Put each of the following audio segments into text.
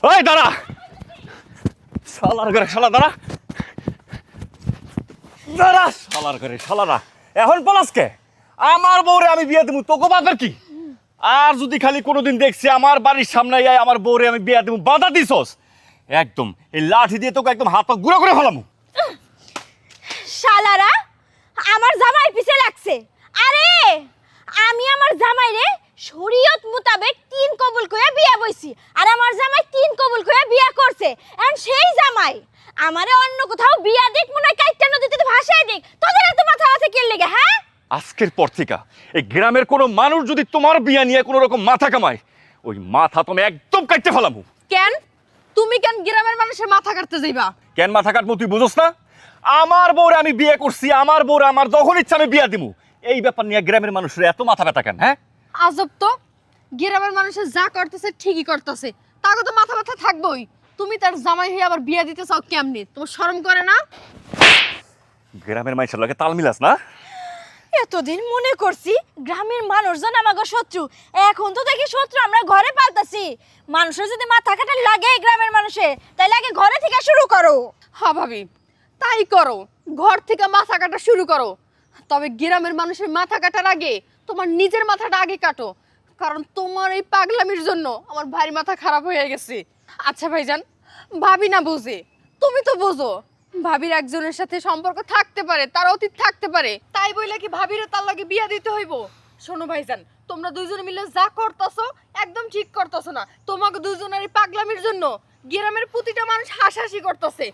ওই দাঁড়া, শালার ঘরে শালা দাঁড়া দাঁড়া, শালার ঘরে শালারা এখন পলাশকে আমার বউরে আমি বিয়ে দেবো, তোকে বাপের কি? আর যদি খালি কোনোদিন দেখছি আমার বাড়ির সামনে আয় আমার বউরে আমি বিয়ে দেবো, বাধা দিছস একদম এই লাঠি দিয়ে তোকে একদম হাত পা গুঁড়ো করে ফেলামু। শালারা আমার জামাই পিছে লাগছে। আরে আমি আমার জামাইরে শরীয়ত মোতাবেক 3 কবুল কইয়া বিয়া বইছি, আর আমার জামাই 3 কবুল কইয়া বিয়া করছে। এখন সেই জামাই আমারে অন্য কোথাও বিয়া দিক, মনে হয় কাইটা নদীতে ভাসায় দিক। তোদের এত মাথা আছে কি লেগে? হ্যাঁ, আজকের পর থেকে এই গ্রামের কোনো মানুষ যদি তোমার বিয়া নিয়ে কোনো রকম মাথা কামায়, ওই মাথা তুমি একদম কাটতে ফেলামু। কেন তুমি কেন গ্রামের মানুষের মাথা কাটতে যাইবা? কেন মাথা কাটবো তুই বুঝোস না? আমার বউরে আমি বিয়ে করছি, আমার বউরে আমার যখন ইচ্ছা আমি বিয়া দিমু, এই ব্যাপার নিয়ে গ্রামের মানুষের এত মাথা ব্যথা কেন? হ্যাঁ, আজব তো, গ্রামের মানুষের যা করতেছে ঠিকই করতেছে, তাকে তো মাথা ব্যথা থাকবোই। তুমি তার জামাই হয়ে আবার বিয়া দিতে চাও কেমনি? তোমার শরম করে না? গ্রামের মানুষের লগে তাল মিলাস না? এতদিন মনে করছি গ্রামের মানুষজন আমাকে শত্রু, এখন তো দেখি শত্রু আমরা ঘরে পাল্টাছি। মানুষের যদি মাথা কাটা লাগে গ্রামের মানুষের, তাইলে আগে ঘরে থেকে শুরু করো। হ্যাঁ ভাবি, তাই করো, ঘর থেকে মাথা কাটা শুরু করো। তবে গ্রামের মানুষের মাথা কাটার আগে তোমার নিজের মাথাটা আগে কাটো, কারণ তোমার এই পাগলামির জন্য আমার ভাইয়ের মাথা খারাপ হয়ে গেছে। আচ্ছা ভাইজান, ভাবি না বোঝে, তুমি তো বোঝো ভাবির একজনের সাথে সম্পর্ক থাকতে পারে, তার অতীত থাকতে পারে, তাই বইলে কি ভাবিরে তার লাগে বিয়া দিতে হইব? শোনো ভাইজান, তোমরা দুইজনে মিলে যা করতেছো একদম ঠিক করতেছো না। তোমাকে দুইজনের এই পাগলামির জন্য গ্রামের প্রতিটা মানুষ হাসাহাসি করতেছে।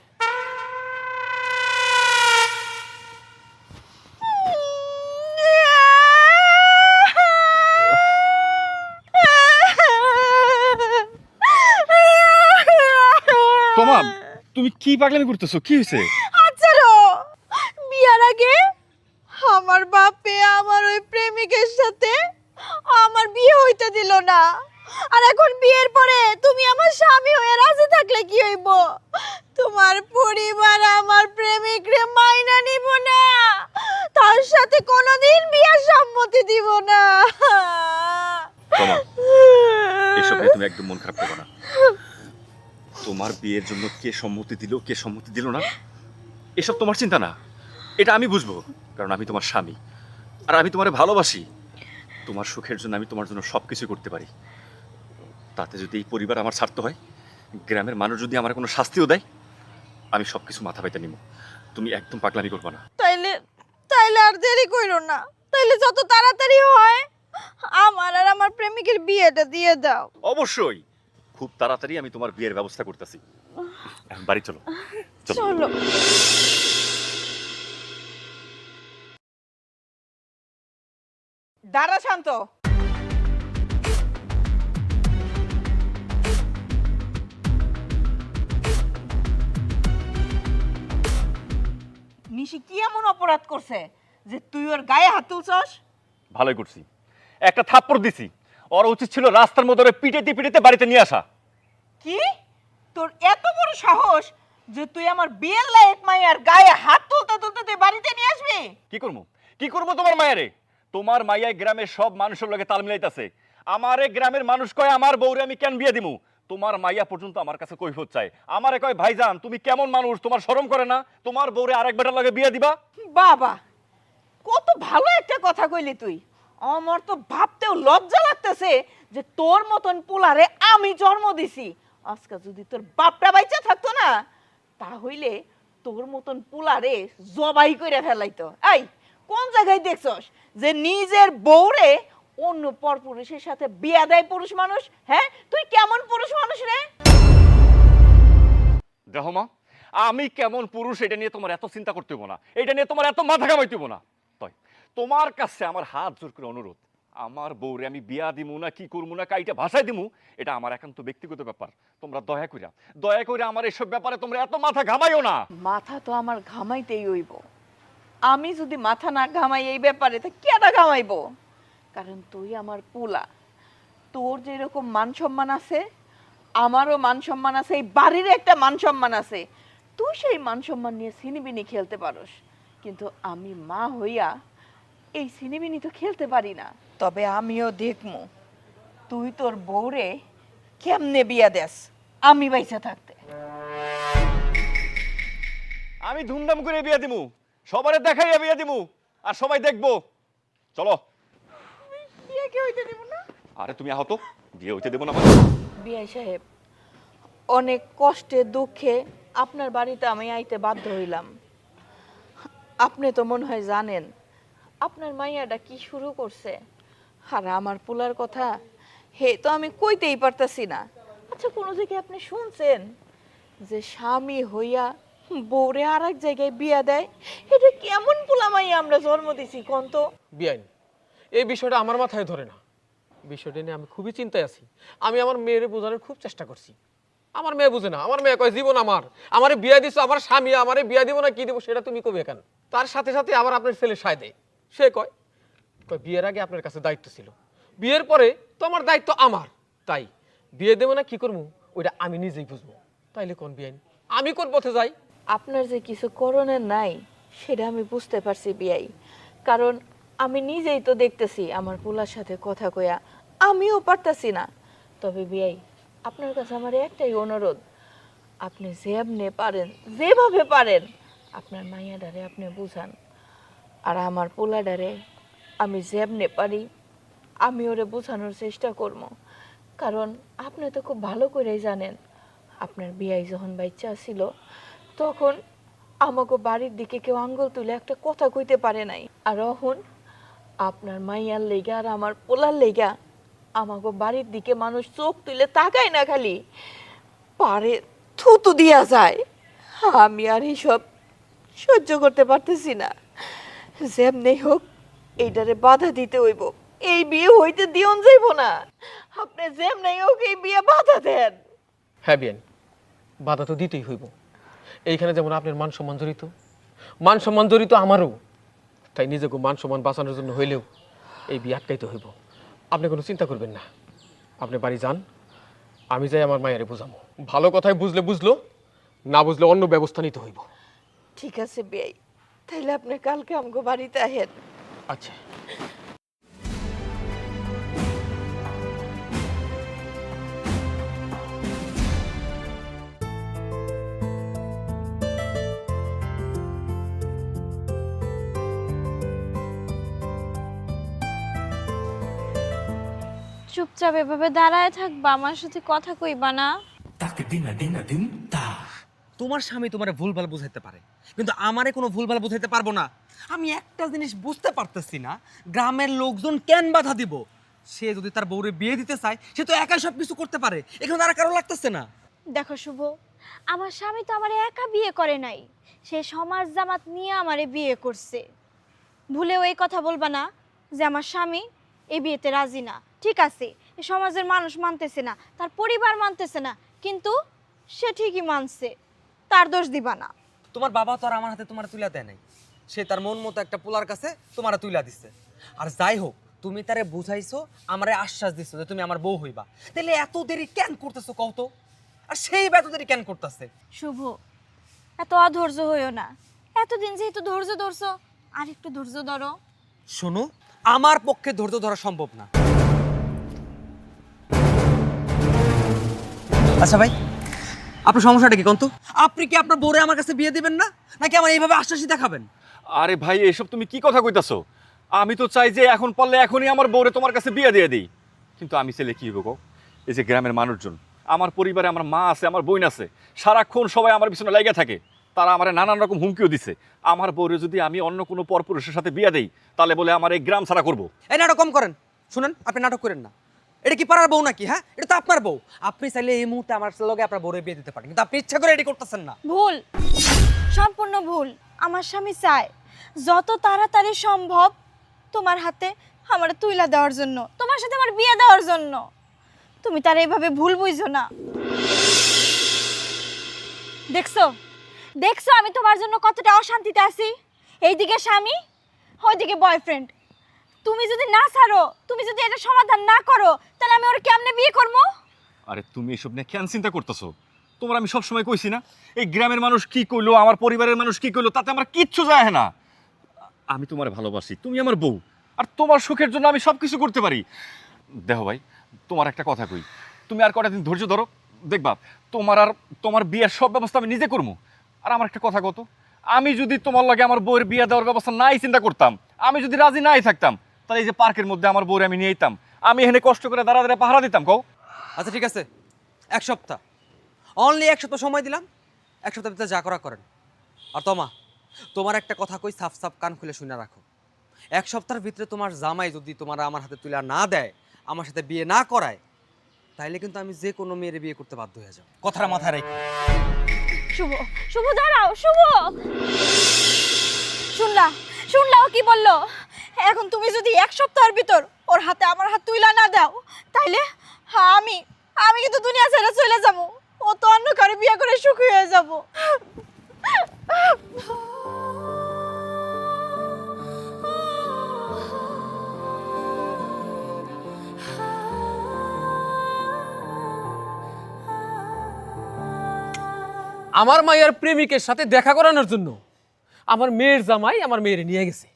তোমা, তুমি কি পাগলামি করতেছো? কি হয়েছে? আচ্ছা রো, বিয়ার আগে আমার বাপে আমার ওই প্রেমিকের সাথে আমার বিয়ে হইতে দিল না, আর এখন বিয়ের পরে তুমি আমার স্বামী হয়ে রাজি থাকলে কি হইব? তোমার পরিবার আমার প্রেমিকরে মাইনা নিব না, তার সাথে কোনোদিন বিয়ার সম্মতি দিব না। তোমা, এসব নিয়ে তুমি একদম মন খারাপ করবে না। তোমার বিয়ের জন্য কে সম্মতি দিল কে সম্মতি দিল না এসব তোমার চিন্তা না, এটা আমি বুঝবো, কারণ আমি তোমার স্বামী আর আমি তোমারে ভালোবাসি। তোমার সুখের জন্য আমি তোমার জন্য সব কিছু করতে পারি। তাতে যদি এই পরিবার আমার স্বার্থ হয়, গ্রামের মানুষ যদি আমার কোনো শাস্তিও দেয়, আমি সব কিছু মাথা পাইতে নিব। তুমি একদম পাগলামি করবে না। তাইলে তাইলে আর দেরি কইরো না, তাইলে যত তাড়াতাড়ি হয় আমার আর আমার প্রেমিকের বিয়েটা দিয়ে দাও। অবশ্যই, খুব তাড়াতাড়ি আমি তোমার বিয়ের ব্যবস্থা করতেছি। এখন বাড়ি চলো, চলো। চলো। দাঁড়া শান্ত, নিশি কি এমন অপরাধ করছে যে তুই ওর গায়ে হাত তুলছস? ভালোই করছি, একটা থাপ্পড় দিছি। ওর উচিত ছিল রাস্তার মধ্যে ওরে পিটাইতে পিটাইতে বাড়িতে নিয়ে আসা। কি তোর এত বড় সাহস যে তুই আমার বিয়ের লায়ক মাইয়ার গায়ে হাত তুলতে তুলতে তুই বাড়িতে নিয়ে আসবি? কি করবো, কি করবো তোমার মায়েরে? তোমার মাইয়াই গ্রামের সব মানুষের লগে তাল মিলাইতাছে। আমারে গ্রামের মানুষ কয় আমার বউরে আমি কেন বিয়ে দিমু, তোমার মাইয়া পর্যন্ত আমার কাছে কৈফিয়ত চায়। আমারে কয় ভাইজান তুমি কেমন মানুষ, তোমার শরম করে না তোমার বউরে আরেক বেটার লগে বিয়ে দিবা? বাবা, কত ভালো একটা কথা কইলি তুই। আমার তো ভাবতেও লজ্জা লাগতেছে যে তোর মতন পোলারে আমি জন্ম দিছি। আজকে যদি তোর বাপটা বাইচা থাকতো না, তাহলে তোর মতন পোলারে জবাই করে ফেলাইতো। এই কোন জায়গায় দেখছস যে নিজের বউরে অন্য পরপুরুষের সাথে বিয়া দেয় পুরুষ মানুষ? হ্যাঁ, তুই কেমন পুরুষ মানুষ রে? দেখো মা, আমি কেমন পুরুষ এটা নিয়ে তোমার এত চিন্তা করতে হবো না, এটা নিয়ে তোমার এত মাথা ঘামাইতে হবো না। তাই তোমার কাছে আমার হাত জোর করে অনুরোধ, আমার বউরে আমি বিয়া দিমু না কি করবো না কাইটা ভাষায় দিমু, এটা আমার একান্ত ব্যক্তিগত ব্যাপার। তোমরা দয়া কইরা আমার এসব ব্যাপারে তোমরা এত মাথা ঘামাইও না। মাথা তো আমার ঘামাইতেই হইব। আমি যদি মাথা না ঘামাই এই ব্যাপারে, তা কেডা ঘামাইবো? কারণ তুই আমার পোলা, তোর যেরকম মান সম্মান আছে আমারও মান সম্মান আছে, এই বাড়ির একটা মান সম্মান আছে। তুই সেই মান সম্মান নিয়ে সিনিবিনি খেলতে পারস, কিন্তু আমি মা হইয়া এই সিনিবিনি তো খেলতে পারি না। তবে আমিও দেখমু তুই তোর বউরে কেমনে বিয়া দেস। আমি বাইসা থাকতে। আমি ধুমধাম করে বিয়ে দিমু, সবারে দেখাইয়া বিয়ে দিমু, আর সবাই দেখবো। চলো। বিয়ে কি হইতে দিব না? আরে তুমি আহত, বিয়ে হইতে দেবো না মানে? বিআই সাহেব, অনেক কষ্টে দুঃখে আপনার বাড়িতে আমি আইতে বাধ্য হইলাম। আপনি তো মনে হয় জানেন আপনার মাইয়াটা কি শুরু করছে, আর আমার পোলার কথা হে তো আমি কইতেই পারতাছি না। আচ্ছা, কোনো জায়গায় আপনি শুনছেন যে স্বামী হইয়া বউরে আর এক জায়গায় বিয়া দেয়? এটা কেমন পোলা মাইয়া আমরা জন্ম দিছি কোন তো? বিআইন, এই বিষয়টা আমার মাথায় ধরে না। বিষয়টা নিয়ে আমি খুবই চিন্তায় আছি। আমি আমার মেয়েরে বোঝানোর খুব চেষ্টা করছি, আমার মেয়ে বুঝে না। আমার মেয়ে কয় জীবন আমারে বিয়া দিছো, আমার স্বামী আমারে বিয়া দিব না কি দিব সেটা তুমি কবে কেন? তার সাথে সাথে আবার আপনার ছেলে সায় দেয়। সে কয় বিয়ের আগে আপনার কাছে দায়িত্ব ছিল, বিয়ের পরে তোমার দায়িত্ব আমার, তাই বিয়ে দেবো না কি করবো ওইটা আমি নিজেই বুঝবো। তাইলে কোন বিআইন, আমি কোন পথে যাই? আপনার যে কিছু করণের নাই সেটা আমি বুঝতে পারছি বিয়াই, কারণ আমি নিজেই তো দেখতেছি আমার পোলার সাথে কথা কয়া আমিও পারতাছি না। তবে বিয়াই, আপনার কাছে আমার একটাই অনুরোধ, আপনি যেমনে পারেন যেভাবে পারেন আপনার মাইয়াডারে আপনি বুঝান, আর আমার পোলাডারে আমি যেমনে পারি আমি ওরে বোঝানোর চেষ্টা করবো। কারণ আপনি তো খুব ভালো করেই জানেন আপনার বিয়াই যখন বাচ্চা ছিল তখন আমাকে বাড়ির দিকে কেউ আঙ্গুল তুলে একটা কথা কইতে পারে নাই, আর এখন আপনার মাইয়ার লেগা আর আমার পোলার লেগা আমাকে বাড়ির দিকে মানুষ চোখ তুলে তাকায় না, খালি পারে থুতু দিয়া যায়। আমি আর এইসব সহ্য করতে পারতেছি না। যেমনি হোক এইটারে বাধা দিতে হইব, এই বিয়ে হইতে দিয়ন যাইব না। আপনি যেমনি হোক এই বিয়ে বাধা দেন। হ্যাঁ বিআইন, বাধা তো দিতেই হইব। এইখানে যেমন আপনার মান সম্মান জড়িত, মান সম্মান জড়িত আমারও, তাই নিজেকে মান সম্মান বাঁচানোর জন্য হইলেও এই বিয়ে আটকাইতে হইব। আপনি কোনো চিন্তা করবেন না, আপনি বাড়ি যান, আমি যাই আমার মায়েরে বুঝাবো। ভালো কথায় বুঝলে বুঝলো, না বুঝলে অন্য ব্যবস্থা নিতে হইব। ঠিক আছে বিয়াই, তাইলে আপনি কালকে আমাকে বাড়িতে আহেন। আচ্ছা। চুপচাপ এভাবে দাঁড়ায় থাকবা, আমার সাথে কথা কইবা না? তোমার স্বামী তোমার ভুলভাল বুঝাইতে পারে, কিন্তু আমারে কোনো ভুলভাল বুঝাইতে পারবো না। আমি একটা জিনিস বুঝতে পারতেছি না, গ্রামের লোকজন কেন বাধা দিব? সে যদি তার বউরে বিয়ে দিতে চায় সে তো একাই সব কিছু করতে পারে, এখানে তারা কারো লাগতেছে না। দেখো শুভ, আমার স্বামী তো আমারে একা বিয়ে করে নাই, সে সমাজ জামাত নিয়ে আমারে বিয়ে করছে। ভুলেও এই কথা বলবা না যে আমার স্বামী এই বিয়েতে রাজি না। ঠিক আছে, এই সমাজের মানুষ মানতেছে না, তার পরিবার মানতেছে না, কিন্তু সে ঠিকই মানছে, তার দোষ দিবা না। তোমার বাবা তো আর আমার হাতে তোমার তুলা দেয় নাই, সে তার মন মতো একটা পোলার কাছে তোমার তুলা দিচ্ছে। আর যাই হোক, তুমি তারে বুঝাইছো, আমারে আশ্বাস দিছো যে তুমি আমার বউ হইবা, তাহলে এত দেরি কেন করতেছো কও তো? আর সেই এত দেরি কেন করতেছে? শুভ, এত অধৈর্য হইও না, এতদিন যেহেতু ধৈর্য ধরছো আর একটু ধৈর্য ধরো। শোনো, আমার পক্ষে ধৈর্য ধরা সম্ভব না। আচ্ছা ভাই, আপনার সমস্যাটা কি কোন তো? আপনি কি আপনার বউরে আমার কাছে বিয়ে দিবেন না, নাকি আমার এইভাবে আশ্বাসই দেখাবেন? আরে ভাই, এসব তুমি কি কথা কইতাছো? আমি তো চাই যে এখন পারলে এখনই আমার বউরে তোমার কাছে বিয়ে দিয়ে দিই, কিন্তু আমি ছেলে কি হইব গো? এই যে গ্রামের মানুষজন, আমার পরিবারে আমার মা আছে, আমার বোন আছে, সারাক্ষণ সবাই আমার পিছনে লাগিয়ে থাকে, তারা আমার নানান রকম হুমকিও দিছে। আমার বউরে যদি আমি অন্য কোনো পরপুরুষের সাথে বিয়ে দেই তাহলে বলে আমার এই গ্রাম ছাড়া করবো। এই নাটক কম করেন। শুনেন, আপনি নাটক করেন না। এটা কি পাড়ার বউ নাকি? হ্যাঁ, এটা তো আপনার বউ। আপনি চাইলে এই মুহূর্তে আমার লগে আপনার বউরে বিয়ে দিতে পারেন, কিন্তু আপনি ইচ্ছা করে এটি করতেছেন না। ভুল, সম্পূর্ণ ভুল। আমার স্বামী চায় যত তাড়াতাড়ি সম্ভব তোমার হাতে আমার তুইলা দেওয়ার জন্য, তোমার সাথে আমার বিয়ে দেওয়ার জন্য। তুমি তার এইভাবে ভুল বুঝো না। দেখছো দেখছো আমি তোমার জন্য কতটা অশান্তিতে আছি। এইদিকে স্বামী, ওইদিকে বয়ফ্রেন্ড। তুমি যদি না ছাড়ো, তুমি যদি এটা সমাধান না করো, তাহলে আমি ওর কেমনে বিয়ে করবো? আরে তুমি এসব নিয়ে কেন চিন্তা করতেছো? তোমার আমি সবসময় কইছি না, এই গ্রামের মানুষ কি কইলো, আমার পরিবারের মানুষ কি কইলো, তাতে আমার কিচ্ছু যায় না। আমি তোমার ভালোবাসি, তুমি আমার বউ, আর তোমার সুখের জন্য আমি সব কিছু করতে পারি। দেখো ভাই, তোমার একটা কথা কই, তুমি আর কটা দিন ধৈর্য ধরো, দেখবা তোমার বিয়ের সব ব্যবস্থা আমি নিজে করবো। আর আমার একটা কথা কত, আমি যদি তোমার লাগে আমার বউয়ের বিয়ে দেওয়ার ব্যবস্থা নাই চিন্তা করতাম, আমি যদি রাজি নাই থাকতাম, তাহলে এই যে পার্কের মধ্যে আমার বউরে আমি নিয়ে যেতাম, আমি এখানে কষ্ট করে দাঁড়া দাঁড়া পাহারা দিতাম। কও আচ্ছা ঠিক আছে, 1 সপ্তাহ, অনলি 1 সপ্তাহ সময় দিলাম। 1 সপ্তাহের ভিতরে যা করা করেন। আর তোমার একটা কথা কই, সাফ সাফ কান খুলে শুনে রাখো। 1 সপ্তাহের ভিতরে তোমার জামাই যদি তোমার আমার হাতে তুলে না দেয়, আমার সাথে বিয়ে না করায়, তাইলে কিন্তু আমি যে কোনো মেয়ের বিয়ে করতে বাধ্য হয়ে যাব। কথাটা মাথায় রাখো। শুভ, শুভ দাঁড়াও, শুভ। শুনলাও কি বললো? এখন তুমি যদি 1 সপ্তাহের ভিতর ওর হাতে আমার হাত তুইলা না দাও, তাইলে আমি কিন্তু দুনিয়া ছেড়ে চলে যাব। ও তো অন্য কারো বিয়ে করে সুখী হয়ে যাব। আমার মায়ের প্রেমিকের সাথে দেখা করানোর জন্য আমার মেয়ের জামাই আমার মেয়েরে নিয়ে গেছে।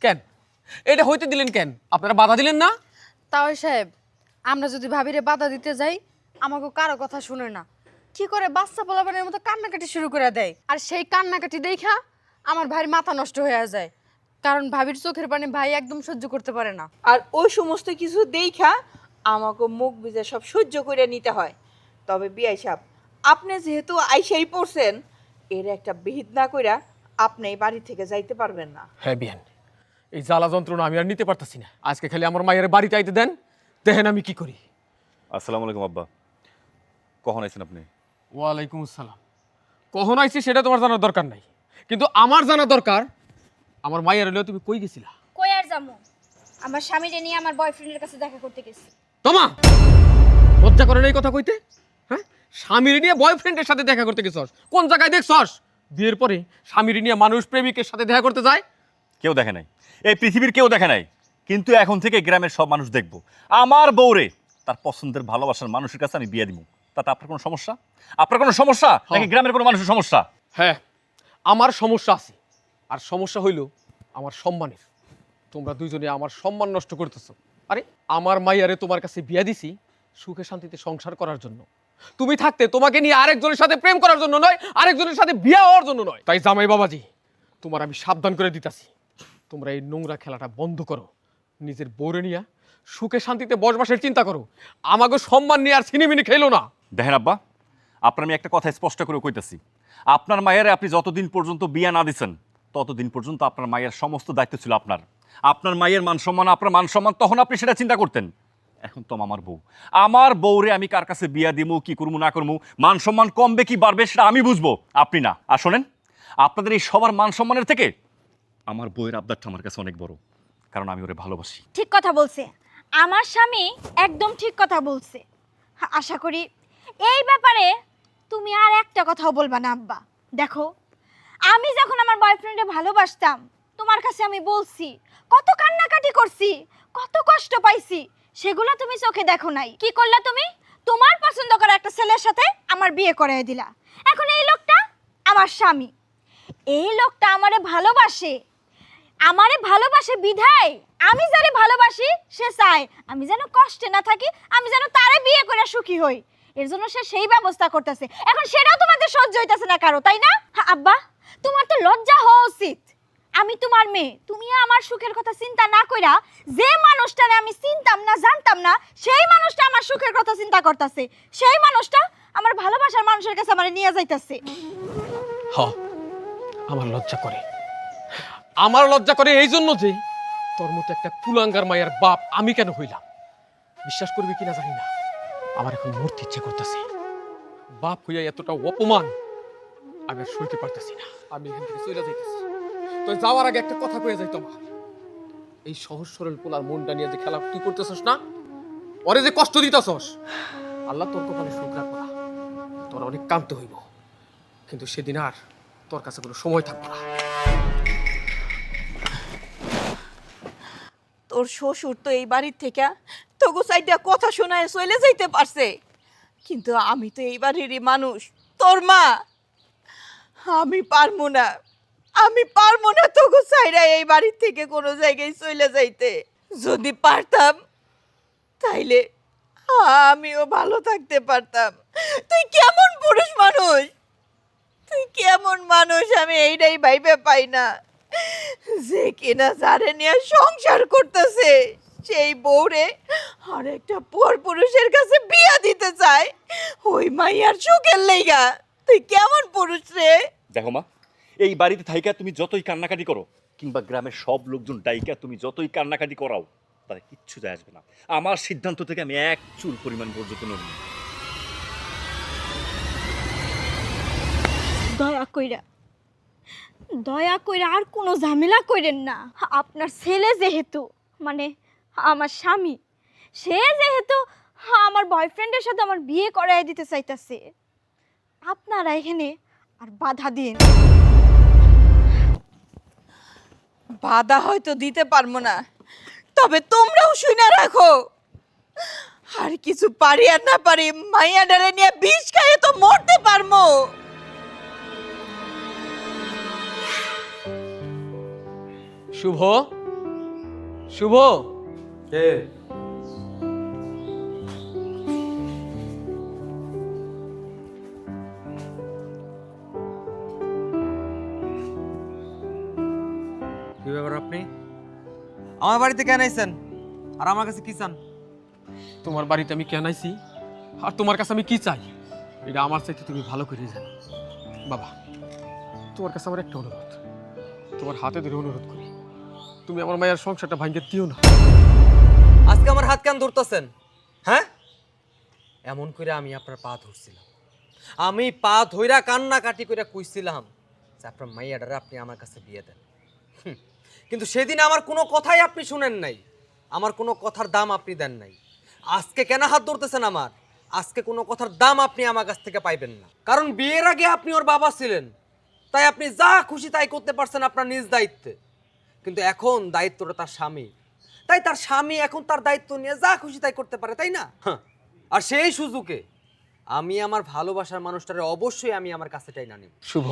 কেন এটা হইতে দিলেন? কেন আপনারা বাধা দিলেন না? তাও সাহেব, আমরা যদি ভাবিরে বাধা দিতে যাই, আমাকে কারো কথা শুনে না, কি করে বাচ্চা পোলাপানের মতো কান্নাকাটি শুরু করে দেয়। আর সেই কান্নাকাটি দেখা আমার ভাইয়ের মাথা নষ্ট হয়ে যায়, কারণ ভাবির চোখের পানি ভাই একদম সহ্য করতে পারে না। আর ওই সমস্ত কিছু দেখা আমাকে মুখ বুঝে সব সহ্য করে নিতে হয়। তবে বিআই সাহেব, আপনি যেহেতু আইসাই পড়ছেন, এর একটা বিহিত না কইরা আপনি এই বাড়ি থেকে যাইতে পারবেন না। হ্যাঁ বিয়ান, এই জ্বালা যন্ত্রণা আমি আর নিতে পারতাছি না। আজকে খালি আমার মায়ের বাড়িতে আইতে দেন, দেখেন আমি কি করি। আসসালামু আলাইকুম আব্বা, কখন আইছেন আপনি? ওয়ালাইকুম আসসালাম। কখন আইছি সেটা তোমার জানার দরকার নাই, কিন্তু আমার জানা দরকার আমার মায়ের হলেও তুমি কই গেছিলা? কই আর যামু? আমার স্বামীরে নিয়ে আমার বয়ফ্রেন্ডের কাছে দেখা করতে গেছি। তোমা লজ্জা করে না এই কথা কইতে? হ্যাঁ, স্বামীর নিয়ে বয়ফ্রেন্ডের সাথে দেখা করতে গেছস? কোন জায়গায় দেখছস বিয়ের পরে স্বামীর নিয়ে মানুষ প্রেমিকের সাথে দেখা করতে যায়? কেউ দেখে নাই, এই পৃথিবীর কেউ দেখে নাই, কিন্তু এখন থেকে গ্রামের সব মানুষ দেখবো আমার বউরে তার পছন্দের ভালোবাসার মানুষের কাছে আমি বিয়ে দিব। তাতে আপনার কোনো সমস্যা? আপনার কোনো সমস্যা নাকি গ্রামের কোনো মানুষের সমস্যা? হ্যাঁ, আমার সমস্যা আছে। আর সমস্যা হইল আমার সম্মানের। তোমরা দুইজনে আমার সম্মান নষ্ট করতেছো। আরে আমার মাইয়ারে তোমার কাছে বিয়া দিছি সুখে শান্তিতে সংসার করার জন্য। তুমি থাকতে তোমাকে নিয়ে আরেকজনের সাথে প্রেম করার জন্য নয়, আরেকজনের সাথে বিয়া হওয়ার জন্য নয়। তাই জামাই বাবাজি, তোমার আমি সাবধান করে দিতাছি, তোমরা এই নোংরা খেলাটা বন্ধ করো। নিজের বউরে নিয়ে সুখে শান্তিতে বসবাসের চিন্তা করো। আমাকে সম্মান নিয়ে আর ছিনিমিনি খেলো না। দেখেন আব্বা, আপনার আমি একটা কথা স্পষ্ট করে কইতাছি, আপনার মায়ের আপনি যতদিন পর্যন্ত বিয়া না দিচ্ছেন ততদিন পর্যন্ত আপনার মায়ের সমস্ত দায়িত্ব ছিল আপনার। আপনার মায়ের মান সম্মান, আপনার মান সম্মান, তখন আপনি সেটা চিন্তা করতেন। এখন তো আমার বউরে আমি কার কাছে বিয়া দিব, কি করবো না করবো, মান সম্মান কমবে কি বাড়বে সেটা আমি বুঝবো, আপনি না। আর শোনেন, আপনাদের এই সবার মান সম্মানের থেকে আমার বউয়ের আবদারটা আমার কাছে অনেক বড়, কারণ আমি ওরে ভালোবাসি। ঠিক কথা বলছে আমার স্বামী, একদম ঠিক কথা বলছে। আশা করি এই ব্যাপারে তুমি আর একটা কথাও বলবা না আব্বা। দেখো, আমি যখন আমার বয়ফ্রেন্ডে ভালোবাসতাম, তোমার কাছে আমি বলছি, কত কান্নাকাটি করছি, কত কষ্ট পাইছি, সেগুলো তুমি চোখে দেখো নাই। কি করলা তুমি? তোমার পছন্দ করা একটা ছেলের সাথে আমার বিয়ে করায় দিলা। এখন এই লোকটা আমার স্বামী, এই লোকটা আমারে ভালোবাসে বিধায় আমি যারে ভালোবাসি সে চায় আমি যেন কষ্টে না থাকি, আমি যেন তারে বিয়ে করে সুখী হই। এর জন্য সে সেই ব্যবস্থা করতেছে। এখন সেটাও তোমাদের সহ্য হইতেছে না কারো, তাই না? আব্বা, তোমার তো লজ্জা হওয়া উচিত। আমি তোমার মেয়ে, তুমি আমার সুখের কথা চিন্তা না কইরা যে মানুষটারে আমি চিনতাম না, জানতাম না, সেই মানুষটা আমার সুখের কথা চিন্তা করতেছে। সেই মানুষটা আমার ভালোবাসার মানুষের কাছে আমারে নিয়ে যাইতেছে। হ্যাঁ, আমার লজ্জা করে। আমার লজ্জা করে এই জন্য যে তোর মতো একটা কুলাঙ্গার মায়ের বাপ আমি কেন হইলাম। বিশ্বাস করবি কিনা জানি না, আমার এখন মরতে ইচ্ছে করতেছে। বাপ হইয়া এতটা অপমান আমি আর সইতে পারতেছি না। আমি এখান থেকে চলে যাইতেছি। তো যাওয়ার আগে একটা কথা কয়ে যাই, তোমার এই সহজ সরল পোলার মনটা নিয়ে যে খেলা তুই করতেছস না, ওরে যে কষ্ট দিতেছস, আল্লাহ তোর কপালে সুখ রাখবো না। তোর অনেক কাঁদতে হইব, কিন্তু সেদিন আর তোর কাছে কোনো সময় থাকবো না। তোর শ্বশুর তো এই বাড়ির থেকে তোগো সাইডে কথা শোনায় চলে যাইতে পারছে, কিন্তু আমি তো এই বাড়িরই মানুষ, তোর মা। আমি পারবো না তোগো সাইডে এই বাড়ির থেকে কোনো জায়গায় চলে যাইতে। যদি পারতাম তাইলে আমিও ভালো থাকতে পারতাম। তুই কেমন পুরুষ মানুষ, তুই কেমন মানুষ আমি এইটাই ভাইবে পাই না, যে কিনা যারে নিয়ে সংসার করতেছে সেই বউরে আর একটা পর পুরুষের কাছে বিয়া দিতে চায় ওই মাইয়ার সুখের লেগা। তুই কেমন পুরুষ রে? দেখো মা, এই বাড়িতে থাইকা তুমি যতই কান্নাকাটি করো কিংবা গ্রামের সব লোকজন ডাইকা তুমি যতই কান্নাকাটি করাও, তাদের কিচ্ছু যায় আসবে না। আমার সিদ্ধান্ত থেকে আমি এক চুল পরিমাণ পর্যন্ত নড়ব না। দয়া কইরা আর কোনো ঝামেলা কইরেন না। আপনার ছেলে যেহেতু মানে আমার স্বামী, সে যেহেতু আমার বয়ফ্রেন্ডের সাথে আমার বিয়ে করাই দিতে চাইতেছে, আপনারা এখানে আর বাধা দিন। বাধা হয়তো দিতে পারবো না, তবে তোমরাও শুনে রাখো, আর কিছু পারি আর না পারি মাইয়া ডারে নিয়ে বিষ খাইয়ে তো মরতে পারবো। শুভ, শুভ, কে? কি ব্যাপার, আপনি আমার বাড়িতে কেন আইছেন আর আমার কাছে কি চান? তোমার বাড়িতে আমি কেন আইছি আর তোমার কাছে আমি কি চাই এটা আমার চাইতে তুমি ভালো করে জানো। বাবা, তোমার কাছে আমার একটা অনুরোধ, তোমার হাতে ধরে অনুরোধ করি, তুমি আমার মায়ের সংসারটা ভাঙিয়ে দিও না। আজকে আমার হাত কেন ধরতেছেন? হ্যাঁ, এমন করে আমি আপনার পা ধরছিলাম, আমি পা ধইরা কান্নাকাটি করে কইছিলাম যে আপনার মাইয়াডারে আপনি আমার কাছে বিয়ে দেন। কিন্তু সেদিন আমার কোনো কথাই আপনি শুনেন নাই, আমার কোনো কথার দাম আপনি দেন নাই। আজকে কেন হাত ধরতেছেন আমার? আজকে কোনো কথার দাম আপনি আমার কাছ থেকে পাইবেন না, কারণ বিয়ের আগে আপনি ওর বাবা ছিলেন, তাই আপনি যা খুশি তাই করতে পারছেন আপনার নিজ দায়িত্বে। কিন্তু এখন দায়িত্বটা তার স্বামী, তাই তার স্বামী এখন তার দায়িত্ব নিয়ে যা খুশি তাই করতে পারে, তাই না? আর সেই সুযোগে আমি আমার ভালোবাসার মানুষটারে অবশ্যই আমি আমার কাছে টাই না নিব। শুভ,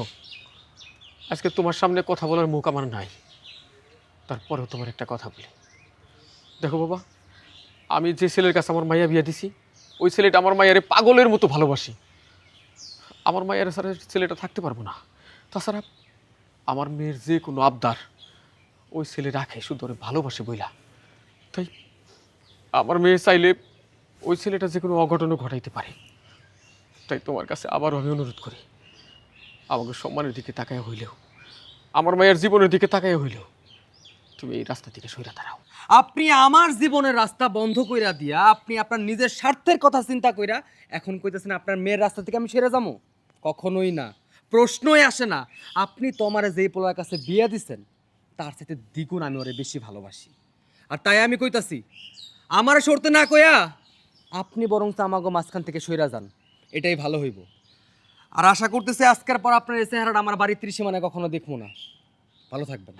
আজকে তোমার সামনে কথা বলার মুখ আমার নাই, তারপরেও তোমার একটা কথা বলি। দেখো বাবা, আমি যে ছেলের কাছে আমার মাইয়া বিয়া দিছি ওই ছেলেটা আমার মাইয়ারে পাগলের মতো ভালোবাসি। আমার মাইয়ারে ছাড়া ছেলেটা থাকতে পারবো না। তাছাড়া আমার মেয়ের যে কোনো আবদার ওই ছেলে রাখে শুধু ওরে ভালোবাসে বইলা। তাই আমার মেয়ে চাইলে ওই ছেলেটা যে কোনো অঘটনও ঘটাইতে পারে। তাই তোমার কাছে আবারও আমি অনুরোধ করি, আমাকে সম্মানের দিকে তাকায় হইলেও, আমার মায়ের জীবনের দিকে তাকায় হইলেও তুমি এই রাস্তা থেকে সইরা দাঁড়াও। আপনি আমার জীবনের রাস্তা বন্ধ কইরা দিয়া আপনি আপনার নিজের স্বার্থের কথা চিন্তা কইরা এখন কইতেছেন আপনার মেয়ের রাস্তা থেকে আমি সরে যাবো? কখনোই না, প্রশ্নই আসে না। আপনি তোমারে যেই পোলার কাছে বিয়ে দিছেন তার সাথে দ্বিগুণ আমি ওরে বেশি ভালোবাসি, আর তাই আমি কইতাছি আমারে সরতে না কইয়া আপনি বরং আমাগো মাঝখান থেকে সইরা যান, এটাই ভালো হইব। আর আশা করতেছি আজকের পর আপনার এই চেহারাটা আমার বাড়ির ত্রিসীমানায় কখনো দেখবো না। ভালো থাকবেন।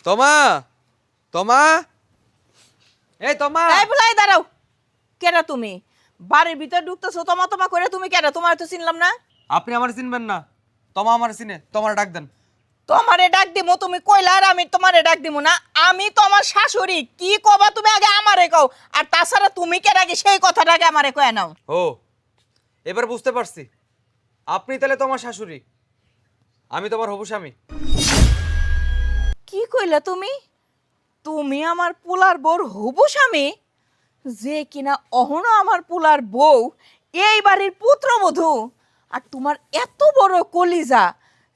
তোমা, তোমা, এই তোমা। এই বলাই দাঁড়াও, কেডা তুমি? বাড়ির ভিতর ঢুকতেছো তোমা তোমা করে, তুমি কেডা? তোমার তো চিনলাম না। আপনি আমার চিনবেন না, তোমা আমার চিনে, তোমার ডাক দেন। তোমারে ডাক দিমু, তুমি কইলা আর আমি তোমারে ডাক দিমু না? আমি তোমার শাশুড়ি, কি কবা তুমি আগে আমারে কও। আর তাছাড়া তুমি কেডা কি সেই কথাটাকে আমারে কয়ে নাও। ও, এবার বুঝতে পারছি, আপনি তাহলে তোমার শাশুড়ি, আমি তোমার হবু স্বামী। কি কইলা তুমি? তুমি আমার পোলার বউর হবু স্বামী? যে কিনা অহনো আমার পোলার বউ, এই বাড়ির পুত্রবধূ, আর তোমার এত বড় কলিজা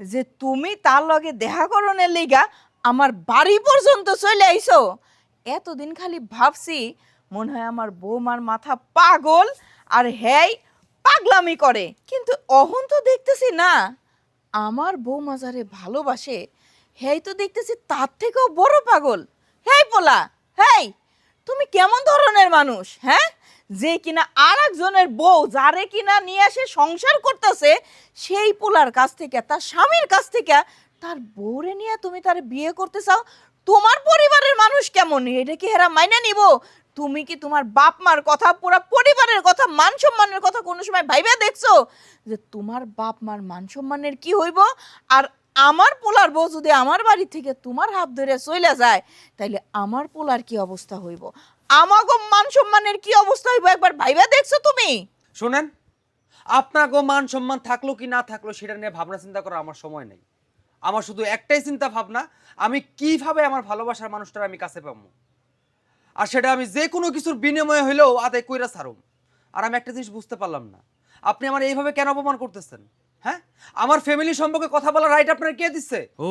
যে তুমি তার লগে দেখা করণের লিগা আমার বাড়ি পর্যন্ত চলে আইছো। এতদিন খালি ভাবছি মনে হয় আমার বৌমার মাথা পাগল আর হ্যাই পাগলামি করে, কিন্তু অহন তো দেখতেছি না আমার বৌমা যারে ভালোবাসে হেই তো দেখতেছি তার থেকেও বড় পাগল। হেই পোলা, হেই তুমি কেমন ধরনের মানুষ, হ্যাঁ? যে কিনা আর একজনের বউ যারে কিনা নিয়ে এসে সংসার করতেছে সেই পোলার কাছ থেকে, তার স্বামীর কাছ থেকে তার বউরে নিয়ে তুমি তার বিয়ে করতে চাও? তোমার পরিবারের মানুষ কেমন, এটা কি হেরা মাইনা নিব? তুমি কি তোমার বাপ মার কথা, পুরো পরিবারের কথা, মান সম্মানের কথা কোনো সময় ভাইবা দেখছো যে তোমার বাপ মার মান সম্মানের কি হইব? আর আমার পোলার বউ যদি আমার বাড়ি থেকে তোমার হাত ধরে চলে যায়, তাইলে আমার পোলার কি অবস্থা হইব? আমাগো মান সম্মানের কি অবস্থা হইব একবার ভাইবা দেখছো তুমি? শোনেন, আপনাকে মান সম্মান থাকলো কি না থাকলো সেটা নিয়ে ভাবনা চিন্তা করার আমার সময় নেই। আমার শুধু একটাই চিন্তা ভাবনা, আমি কিভাবে আমার ভালোবাসার মানুষটার আমি কাছে পাবো, আর সেটা আমি যে কোনো কিছুর বিনিময়ে হইলেও আদায় কইরা ছাড়ুম। আর আমি একটা জিনিস বুঝতে পারলাম না, আপনি আমার এইভাবে কেন অপমান করতেছেন? হ্যাঁ, আমার ফ্যামিলি সম্পর্কে কথা বলার রাইট আপনার কে দিচ্ছে? ও,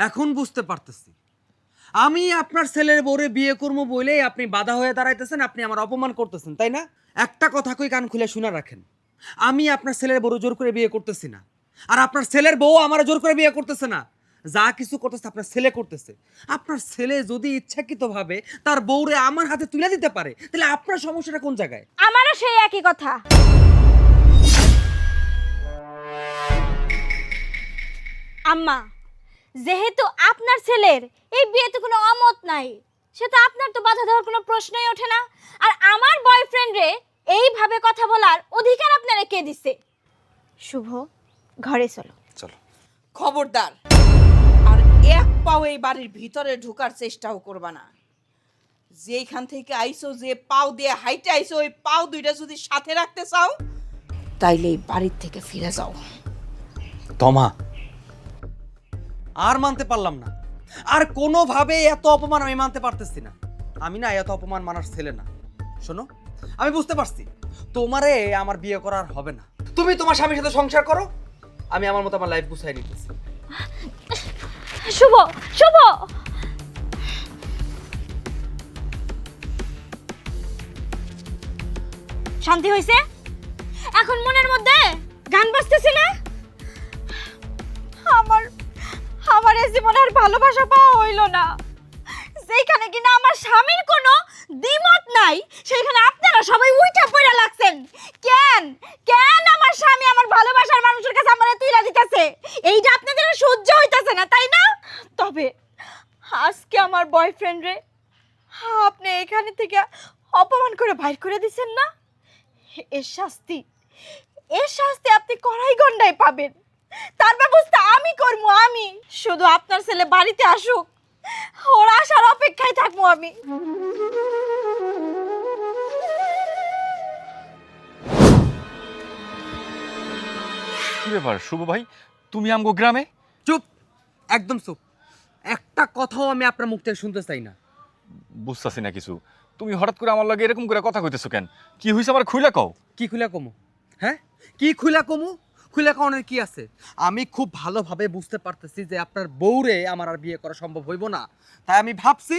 এখন বুঝতে পারতেছি। আমি আপনার ছেলের বউরে বিয়ে করবো বলেই আপনি বাধা হয়ে দাঁড়াইতেছেন, আপনি আমার অপমান করতেছেন, তাই না? একটা কথা কই কান খুলে শুনে রাখেন, আমি আপনার ছেলের বউ জোর করে বিয়ে করতেছি না, আর আপনার ছেলের বউ আমার জোর করে বিয়ে করতেছে না। যা কিছু করতেছে আপনার ছেলে করতেছে। আপনার ছেলে যদি ইচ্ছাকৃতভাবে তার বউরে আমার হাতে তুলে দিতে পারে, তাহলে আপনার সমস্যাটা কোন জায়গায়? আমারও সেই একই কথা। আম্মা, যেহেতু আপনার ছেলের এই বিয়েতে কোনো অমত নাই, সেটা আপনার তো বাধা দেওয়ার কোনো প্রশ্নই ওঠে না। আর আমার বয়ফ্রেন্ডরে এইভাবে কথা বলার অধিকার আপনারা কে দিছে? শুভ, ঘরে চলো। চলো। খবরদার, আর এক পাও এই বাড়ির ভিতরে ঢোকার চেষ্টাও করবা না। যেইখান থেকে আইছো, যে পাও দিয়ে হাইটে আইছো, ওই পাও দুইটা যদি সাথে রাখতে চাও, তাইলে এই বাড়ির থেকে ফিরে যাও। তমা, আর মানতে পারলাম না, আর কোনোভাবে এত অপমান আমি মানতে পারতেছি না। আমি না এত অপমান মানার ছেলে না। শোনো, আমি বুঝতে পারছি তোমারে আমার বিয়ে করার হবে না। তুমি তোমার স্বামীর সাথে সংসার করো, আমি আমার মতো আমার লাইফ গুছাই নিতেছি। শুভ, শুভ, শান্তি হয়েছে? এখন মনের মধ্যে গান বাজতেছে না? আমার আমার এই জীবনে আর ভালোবাসা পাওয়া হইল না। যেখানে কিনা আমার স্বামীর কোনো দ্বিমত নাই, সেখানে আপনারা সবাই উইঠা পড়া লাগছেন। কেন কেন আমার স্বামী আমার ভালোবাসার মানুষের কাছে আমারে তুইলা দিতেছে? এইটা আপনাদের আর সহ্য হইতাছে না, তাই না? তবে আজকে আমার বয়ফ্রেন্ডরে আপনি এখানে থেকে অপমান করে বাইর করে দিছেন না, এর শাস্তি আপনি কড়াই গন্ডায় পাবেন। তার ব্যবস্থা আমি করবো। আমি শুধু আপনার ছেলে বাড়িতে আসুক, ওর আসার অপেক্ষায় থাকবো আমি। কি ব্যাপার শুভ ভাই, তুমি আমগো গ্রামে? চুপ, একদম চুপ। একটা কথাও আমি আপনার মুখ থেকে শুনতে চাই না। বুঝতেছি না কিছু। তুমি হঠাৎ করে আমার লাগে এরকম করে কথা কইতেছো কেন? কি হইছে আমার খুইলা কও। কি খুলা কমু? হ্যাঁ, কি খুলা কমু? খুলা কনের কি আছে? আমি খুব ভালোভাবে বুঝতে পারতেছি যে আপনার বউরে আমার আর বিয়ে করা সম্ভব হইব না, তাই আমি ভাবছি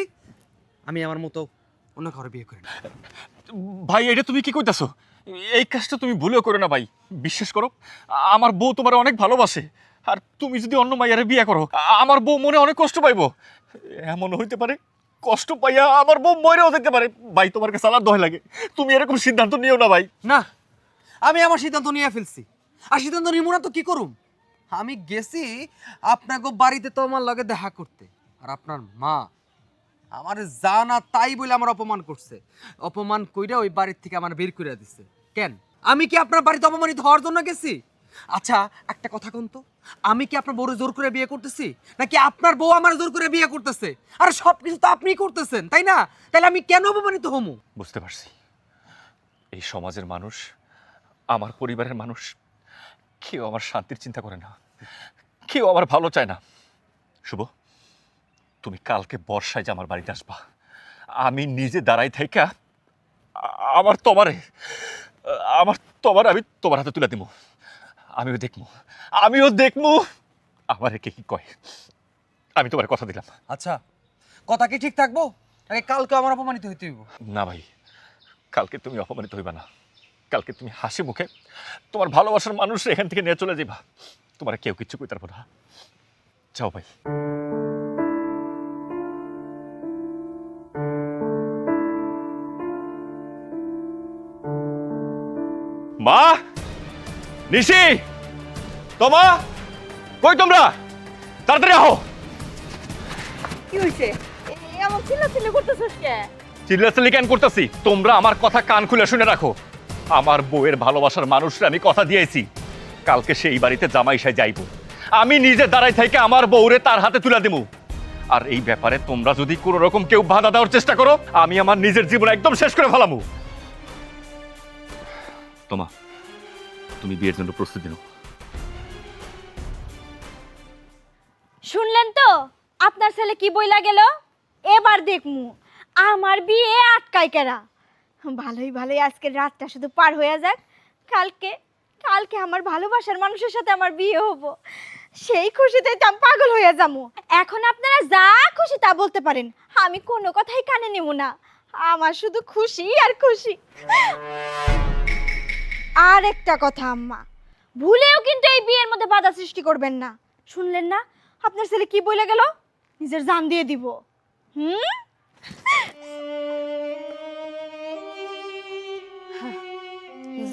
আমি আমার মতো অন্য কারো বিয়ে করি না। ভাই এটা তুমি কি কইতাছো? এই কাজটা তুমি ভুলেও করো না ভাই। বিশ্বাস করো, আমার বউ তোমার অনেক ভালোবাসে, আর তুমি যদি অন্য মাইয়ারে বিয়ে করো, আমার বউ মনে অনেক কষ্ট পাইবো। এমন হইতে পারে কষ্ট পাইয়া আমার বউ মরেও যেতে পারে। ভাই তোমার কাছে আলাদা দয় লাগে, তুমি এরকম সিদ্ধান্ত নিও না ভাই। না, আমি আমার সিদ্ধান্ত নিয়ে ফেলছি, আর সিদ্ধান্ত নিব না তো কি করুম? আমি গেছি আপনাকে বাড়িতে তো আমার লগে দেখা করতে, আর আপনার মা আমার জানা তাই বলে আমার অপমান করছে। অপমান কইরা ওই বাড়ির থেকে আমার বের করে দিছে। কেন? আমি কি আপনার বাড়িতে অপমানিত হওয়ার জন্য গেছি? আচ্ছা, একটা কথা কোন তো, আমি কি আপনার বউরে জোর করে বিয়ে করতেছি, নাকি আপনার বউ আমার জোর করে বিয়ে করতেছে? আর সব কিছু তো আপনিই করতেছেন, তাই না? তাহলে আমি কেন অপমানিত হমু? বুঝতে পারছি, এই সমাজের মানুষ, আমার পরিবারের মানুষ, কেউ আমার শান্তির চিন্তা করে না, কেউ আমার ভালো চায় না। শুভ, তুমি কালকে বর্ষায় যে আমার বাড়িতে আসবা, আমি নিজে দাঁড়াই থাইকা আমার তোমার আমি তোমার হাতে তুলে দিব। আমিও দেখবো আমার কে কি কয়। আমি তোমার কথা দিলাম। আচ্ছা, কথা কি ঠিক থাকবো, নাকি কালকে আমার অপমানিত হইতে হইব? না ভাই, কালকে তুমি অপমানিত হইবা না। কালকে তুমি হাসি মুখে তোমার ভালোবাসার মানুষ এখান থেকে নিয়ে চলে যাবা। তোমার কেউ কিচ্ছু কইতে পারবো না। যাও ভাই। মা, নিশি, তোমা, কই তোমরা? তাড়াতাড়ি আহো। কি হইছে? এমন চিল্লাচিল্লি করতেছিস কে? চিল্লাচিল্লি কেন করতেছি? তোমরা আমার কথা কান খুলে শুনে রাখো। আমার বউয়ের ভালোবাসার মানুষরা আমি কথা দিয়েছি, কালকে সেই বাড়িতে জামাই সাই যাইব। আমি নিজে দাঁড়াই থেকে আমার বউরে তার হাতে তুলে দেবো। আর এই ব্যাপারে তোমরা যদি কোনো রকম কেউ বাধা দেওয়ার চেষ্টা করো, আমি আমার নিজের জীবন একদম শেষ করে ফেলামু। তোমা, তুমি বিয়ের জন্য প্রস্তুতি নাও। শুনলেন তো আপনার ছেলে কি বইলা গেল? এবার দেখমু আমার বিয়ে আটকায় কেরা। ভালোই ভালোই আজকের রাতটা শুধু পার হয়ে যাক, কালকে কালকে আমার ভালোবাসার মানুষের সাথে আমার বিয়ে হবো। সেই খুশিতে তো আমি পাগল হয়ে যাবো। এখন আপনারা যা খুশি তা বলতে পারেন, আমি কোনো কথাই কানে নেব না। আমার শুধু খুশি আর খুশি। আর একটা কথা আম্মা, ভুলেও কিন্তু এই বিয়ের মধ্যে বাধা সৃষ্টি করবেন না। শুনলেন না আপনার ছেলে কি বলে গেল? নিজের জান দিয়ে দিব।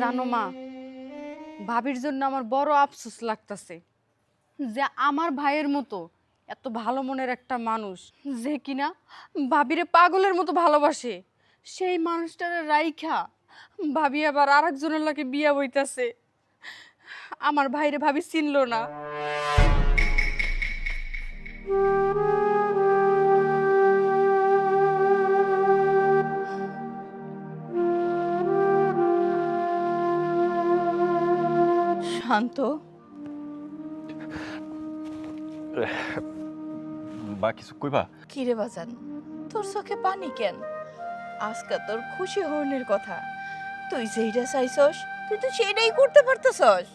জানো মা, ভাবির জন্য আমার বড় আফসোস লাগতাছে যে আমার ভাইয়ের মতো এত ভালো মনের একটা মানুষ, যে কিনা ভাবিরে পাগলের মতো ভালোবাসে, সেই মানুষটারে রাইখা ভাবি আবার আরেকজনের লাগে বিয়া বইতাছে। আমার ভাইরে ভাবি চিনলো না। শান্ত, বা কিছু কইবা? কিরে বাজান, তোর চোখে পানি কেন? আজকে তোর খুশি হওয়ার কথা। তুই যেইটা চাইছস তুই তো সেইটাই করতে পারতেছস।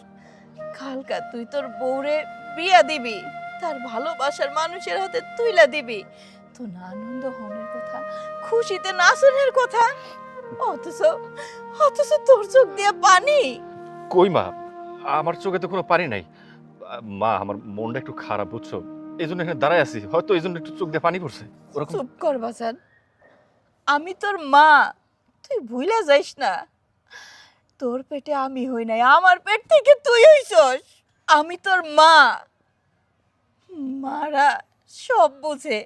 কালকা তুই তোর বউরে বিয়া দিবি, তার ভালোবাসার মানুষের হাতে তুইলা দিবি। তো না আনন্দ হওয়ার কথা, খুশিতে নাচনের কথা, অথচ অথচ তোর চোখ দিয়ে পানি। কই মা, আমার চোখে তো কোনো পানি নাই। মা, আমার মনটা একটু খারাপ, বুঝছো? এই জন্য এখানে দাঁড়ায় আছি, হয়তো এই জন্য একটু চোখ দিয়ে পানি পড়ছে। ওরকম চুপ কর বাজান, আমি তোর মা, তুই ভুলে যাইস না। তোর পেটে আমি হই নাই, আমার পেট থেকে তুই হইছস। আমি তোর মা। মারা সব বুঝে।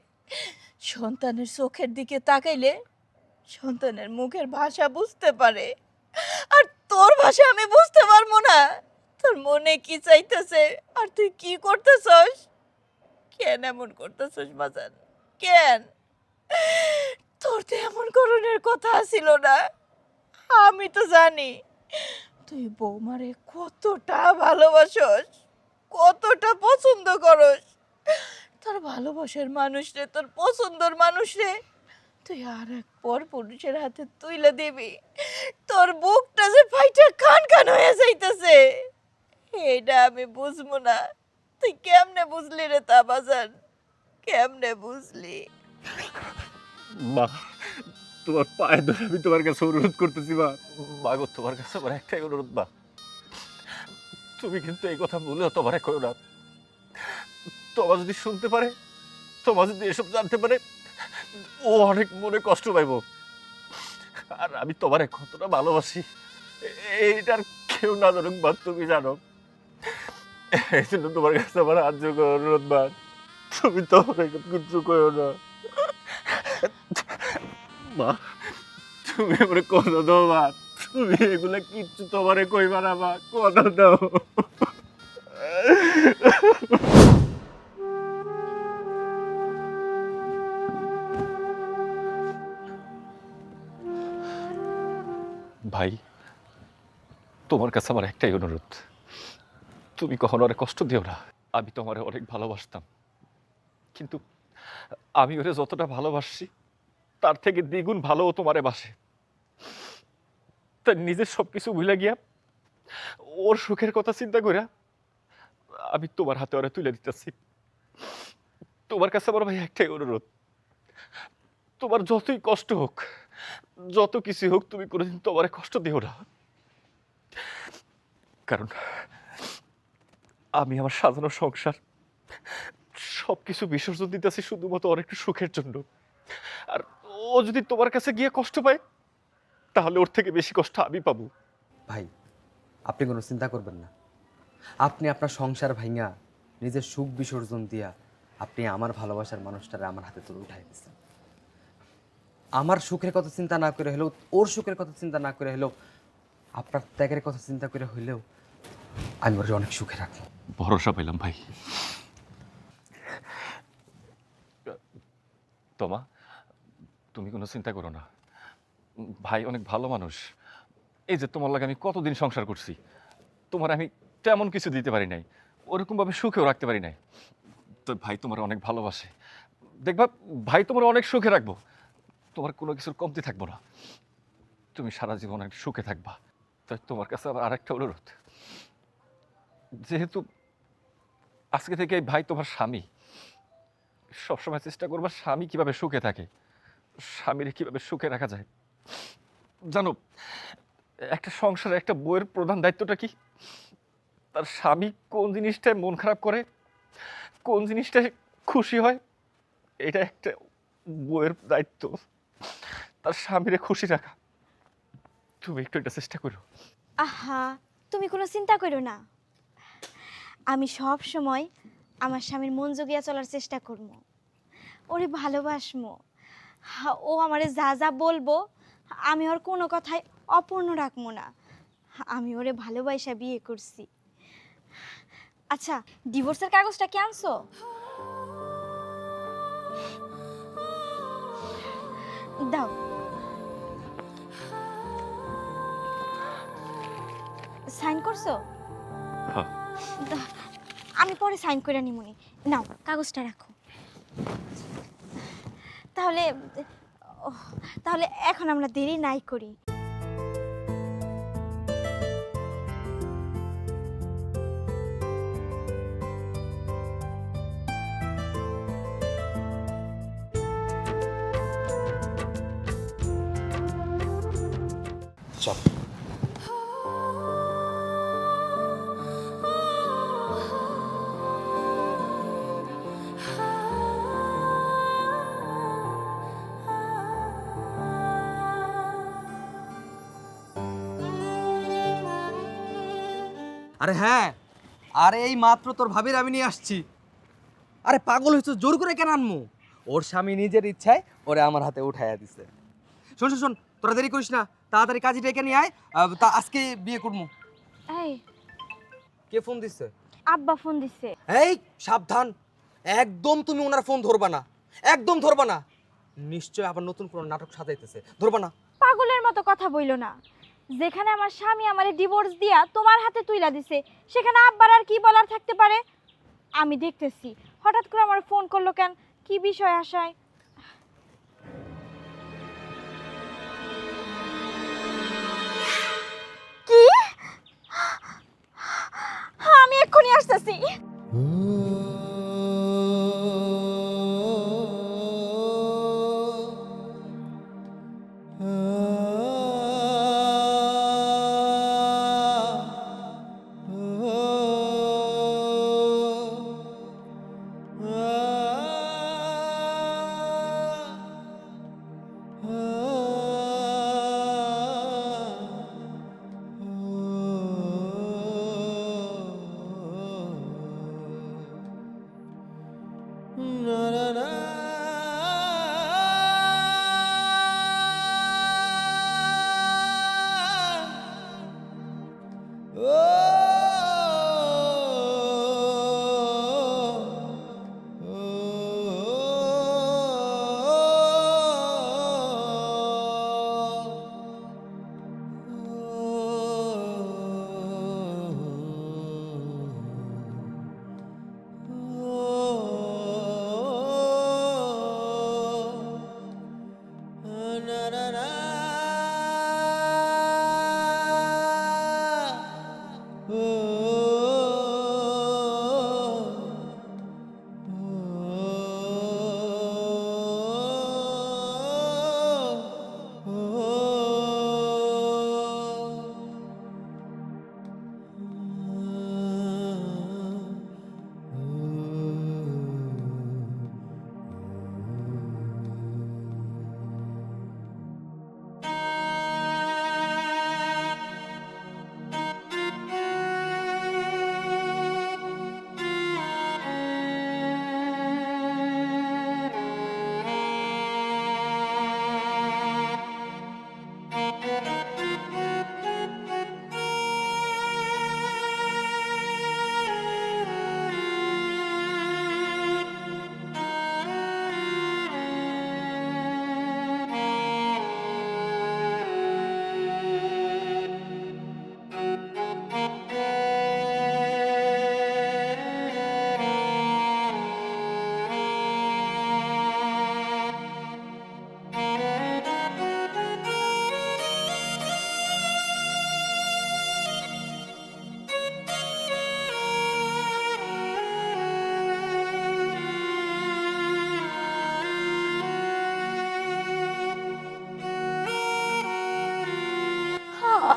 সন্তানের চোখের দিকে তাকাইলে সন্তানের মুখের ভাষা বুঝতে পারে। আর তোর ভাষা আমি বুঝতে পারবো না? তোর মনে কি চাইতেছে আর তুই কি করতেছস? কেন এমন করতেছস বাজান? কেন? তোর তো এমন করণের কথা ছিল না। আমি তো জানি তুই বৌমারে কতটা ভালোবাসস, কতটা পছন্দ করস। তোর ভালোবাসার মানুষরে, তোর পছন্দের মানুষরে তুই আর এক পর পুরুষের হাতে তুইলে দিবি, তোর বুকটা যে ফাইটা কান কান হয়ে যাইতেছে। এইটা আমি বুঝবো না? তুই কেমনে বুঝলি রে তা বাজান? কেমনে বুঝলি? মা, তোমার পায়ে ধরে আমি তোমার কাছে অনুরোধ করতেছি মা। মা গো, তোমার কাছে আমার একটাই অনুরোধ মা, তুমি কিন্তু এই কথা বলেও তোমারে কইও না। তোমার যদি শুনতে পারে, তোমার যদি এসব জানতে পারে, ও অনেক মনে কষ্ট পাইব। আর আমি তোমারে কতটা ভালোবাসি এইটার কেউ না জানুক মা, তুমি জানো। এই জন্য তোমার কাছে আমার হাত জোগাড় অনুরোধ মা, তুমি তোমার কিছু কইও না মা। তুমি আমার কথা দাও মা, তুমি এগুলা কিচ্ছু তোমারে কইবা না মা, কথা দাও। ভাই, তোমার কাছে আমার একটাই অনুরোধ, তুমি কখনো ওরে কষ্ট দিও না। আমি তোমারে অনেক ভালোবাসতাম, কিন্তু আমি ওরে যতটা ভালোবাসি তার থেকে দ্বিগুণ ভালো ও তোমারে বাসে। তার নিজের সবকিছু ভুলে গিয়া ওর সুখের কথা চিন্তা কইরা আমি তোমার হাতে ওরে তুলে দিতেছি। তোমার কাছে আমার ভাই একটাই অনুরোধ, তোমার যতই কষ্ট হোক, যত কিছু হোক, তুমি কোনোদিন তোমারে কষ্ট দিও না। কারণ আমি আমার সাজানো সংসার সবকিছু বিসর্জন দিতেছি শুধুমাত্র ওর একটু সুখের জন্য। আর ও যদি তোমার কাছে গিয়ে কষ্ট পায়, তাহলে ওর থেকে বেশি কষ্ট আমি পাবো। ভাই, আপনি কোনো চিন্তা করবেন না। আপনি আপনার সংসার ভাঙা নিজের সুখ বিসর্জন দিয়া আপনি আমার ভালোবাসার মানুষটারে আমার হাতে তুলে উঠাই দিচ্ছেন। আমার সুখের কথা চিন্তা না করে হলেও, ওর সুখের কথা চিন্তা না করে হলেও, আপনার ত্যাগের কথা চিন্তা করে হইলেও আমি ওর অনেক সুখে রাখবো। ভরসা পেলাম ভাই। তোমা, তুমি কোনো চিন্তা করো না, ভাই অনেক ভালো মানুষ। এই যে তোমার লাগে আমি কতদিন সংসার করছি, তোমার আমি তেমন কিছু দিতে পারি নাই, ওরকমভাবে সুখেও রাখতে পারি নাই। তো ভাই তোমার অনেক ভালোবাসে, দেখবা ভাই তোমার অনেক সুখে রাখবো, তোমার কোনো কিছুর কমতি থাকবো না, তুমি সারা জীবন অনেক সুখে থাকবা। তাই তোমার কাছে আবার আরেকটা অনুরোধ, যেহেতু আজকে থেকে এই ভাই তোমার স্বামী, সবসময় চেষ্টা করবা স্বামী কিভাবে সুখে থাকে, স্বামীর কিভাবে সুখে রাখা যায়। জানো, একটা সংসারে একটা বউয়ের প্রধান দায়িত্বটা কি? তার স্বামী কোন জিনিসটায় মন খারাপ করে, কোন জিনিসটায় খুশি হয়, এটা একটা বউয়ের দায়িত্ব, তার স্বামীরে খুশি রাখা। তুমি একটু এটা চেষ্টা করো। আহা, তুমি কোনো চিন্তা করো না, আমি সব সময় আমার স্বামীর মন জুগিয়া চলার চেষ্টা করব, ওরে ভালোবাসমো। ও আমারে যা যা বলবো আমি ওর কোনো কথাই অপূর্ণ রাখবো না। আমি ওরে ভালোবাসা বিয়ে করছি। আচ্ছা, ডিভোর্সের কাগজটা কি আনছো? দাও। সাইন করছো? হ্যাঁ। আমি পরে সাইন করে নিমুনি, নাও কাগজটা রাখো। তাহলে তাহলে এখন আমরা দেরি নাই করি। চল। আরে হ্যাঁ, আরে এই মাত্র তোর ভাবির আমি নিয়ে আসছি। আরে পাগল হয়েছে, জোর করে কেন আনমু? ওর স্বামী নিজের ইচ্ছায় ওরে আমার হাতে উঠাইয়া দিছে। শোন শোন শোন, তোরা দেরি করিস না, তাড়াতাড়ি কাজী ডেকে নিয়ে আয়। তা আজকে বিয়ে করবো। এই, কে ফোন দিচ্ছে? আব্বা ফোন দিছে। এই সাবধান, একদম তুমি ওনার ফোন ধরবা না, একদম ধরবা না। নিশ্চয় আবার নতুন কোনো নাটক সাজাইতেছে, ধরবা না। পাগলের মতো কথা বইলো না, যেখানে আমার স্বামী আমারে ডিভোর্স দিয়া তোমার হাতে তুইলা দিছে, সেখানে আব্বার আর কি বলার থাকতে পারে? আমি দেখতেছি হঠাৎ করে আমার ফোন করলো কেন, কি বিষয় আশায়? কি? আমি এক্ষুনি আসতেছি।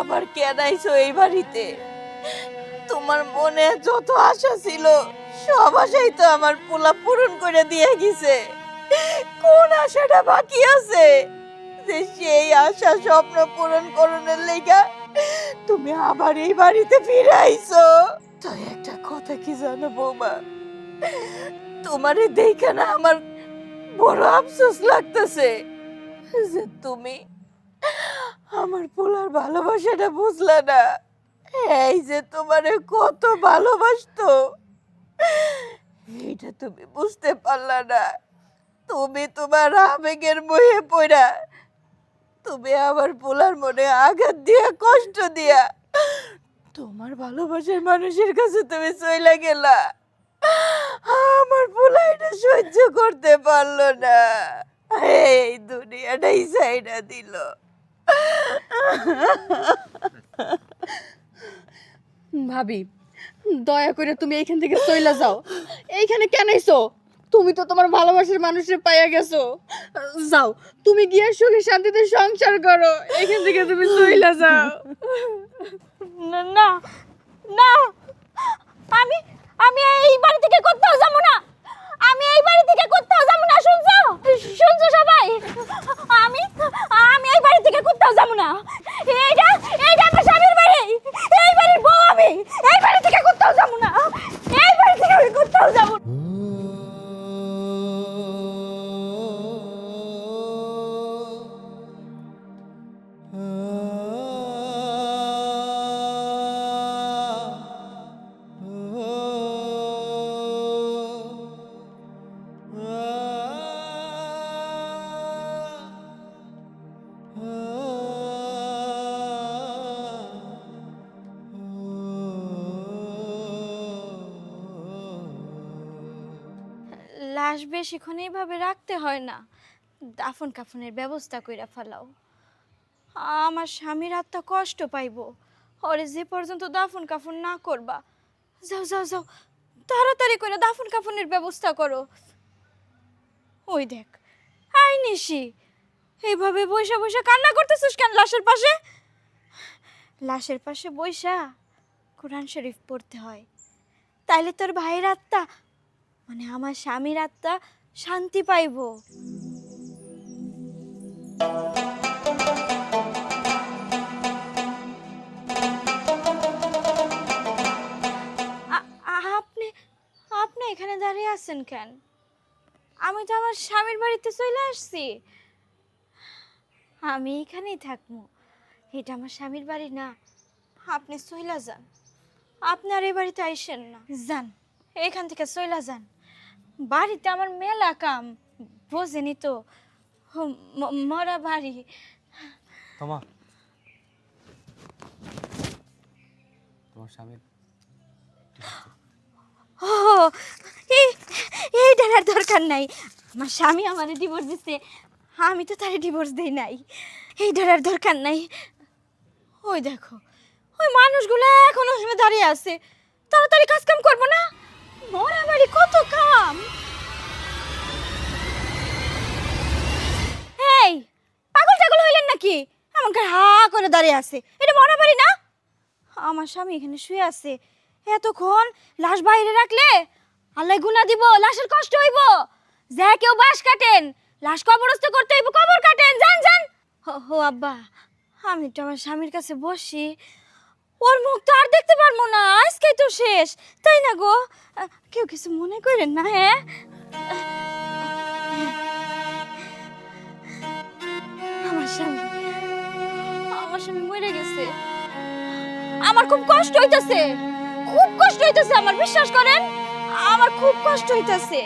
আবার কেন আইছো এই বাড়িতে? তোমার মনে যত আশা ছিল সব আশাই তো আমার পোলা পূরণ করে দিয়ে গেছে। কোন আশাটা বাকি আছে যে সেই আশা স্বপ্ন পূরণ করণের লেগা তুমি আবার এই বাড়িতে ফিরে আইছো? তাই একটা কথা কি জানো বৌমা, তোমারে দেখে না আমার বড় আফসোস লাগতেছে যে তুমি আমার পোলার ভালোবাসাটা বুঝলা না। এই যে তোমারে কত ভালোবাসতো এইটা তুমি বুঝতে পারলা না। তুমি তোমার আবেগের বয়ে পড়া তুমি আমার পোলার মনে আঘাত দিয়া কষ্ট দিয়া তোমার ভালোবাসার মানুষের কাছে তুমি চইলা গেলা। আমার পোলা এটা সহ্য করতে পারলো না, এই দুনিয়াটাই সাইডা দিল। ভাবি, দয়া করে তুমি এইখান থেকে চইলা যাও। এইখানে কেন আইছো? তুমি তো তোমার ভালোবাসার মানুষের পাইয়া গেছো। যাও, তুমি গিয়ে সুখে শান্তিতে সংসার করো। এখান থেকে তুমি চইলা যাও। না না না, আমি আমি এই বাড়ি থেকে কোথাও যাবো না। আমি এই বাড়ি থেকে কোথাও যাবো না, শুনছো? শুনছো সবাই? আমি আমি এই বাড়ি থেকে কোথাও যাবো না। এইটা এইটা আমার স্বামীর বাড়ি, এই বাড়ির বউ আমি। এই বাড়ি থেকে কোথাও যাবো না, এই বাড়ি থেকে আমি কোথাও যাবো না। লাশ বেশিক্ষণ এইভাবে রাখতে হয় না, দাফন কাফনের ব্যবস্থা কইরা ফেলাও। আমার স্বামীর আত্মা কষ্ট পাইব, ওরে যে পর্যন্ত দাফন কাফন না করবা। যাও যাও যাও, তাড়াতাড়ি করে দাফন কাফনের ব্যবস্থা করো। ওই দেখ, আই নিশি, এইভাবে বইসা বইসা কান্না করতেছিস কেন লাশের পাশে? লাশের পাশে বইসা কোরআন শরীফ পড়তে হয়, তাইলে তোর ভাইয়ের আত্মা মানে আমার স্বামীর আত্মা শান্তি পাইব। আপনি আপনি এখানে দাঁড়িয়ে আছেন কেন? আমি তো আমার স্বামীর বাড়িতে চলে আসছি। আমি এখানেই থাকবো, এটা আমার স্বামীর বাড়ি না। আপনি চইলা যান, আপনি আর এই বাড়িতে আইসেন না। যান, এখান থেকে চইলা যান। বাড়িতে আমার মেলা কাম, বোঝেনি তো, মরা বাড়ি। তোমার তোমার স্বামীর ও এই ডানার দরকার নাই। আমার স্বামী আমার ডিভোর্স দিচ্ছে, আমি তো তারে ডিভোর্স দেই নাই। এই ডানার দরকার নাই। ওই দেখো, ওই মানুষগুলো এখনো ওখানে দাঁড়িয়ে আছে, তাড়াতাড়ি কাজ কাম করবো না? মরা বাড়ি কত কাম। এই পাগল টাগল হইলেন নাকি? আমাকে হা করে দাঁড়িয়ে আছে, এটা মরা বাড়ি না? আমার স্বামী এখানে শুয়ে আছে, এতক্ষণ লাশ বাইরে রাখলে আল্লাহ গুনাহ দিব, লাশের কষ্ট হইব। যা কেউ বাঁশ কাটেন, লাশ কবরস্থ করতে হইব, কবর কাটেন, যান যান। হো আব্বা, আমি তো আমার স্বামীর কাছে বসি, ওর মুখ তো আর দেখতে পারবো না, আজকেই তো শেষ, তাই না গো? কেউ কিছু মনে করেন না? হ্যাঁ, আমার স্বামী মরে গেছে। আমার খুব কষ্ট হইতাছে, খুব কষ্ট হইতাছে, আমার বিশ্বাস করেন, আমার খুব কষ্ট হইতাছে।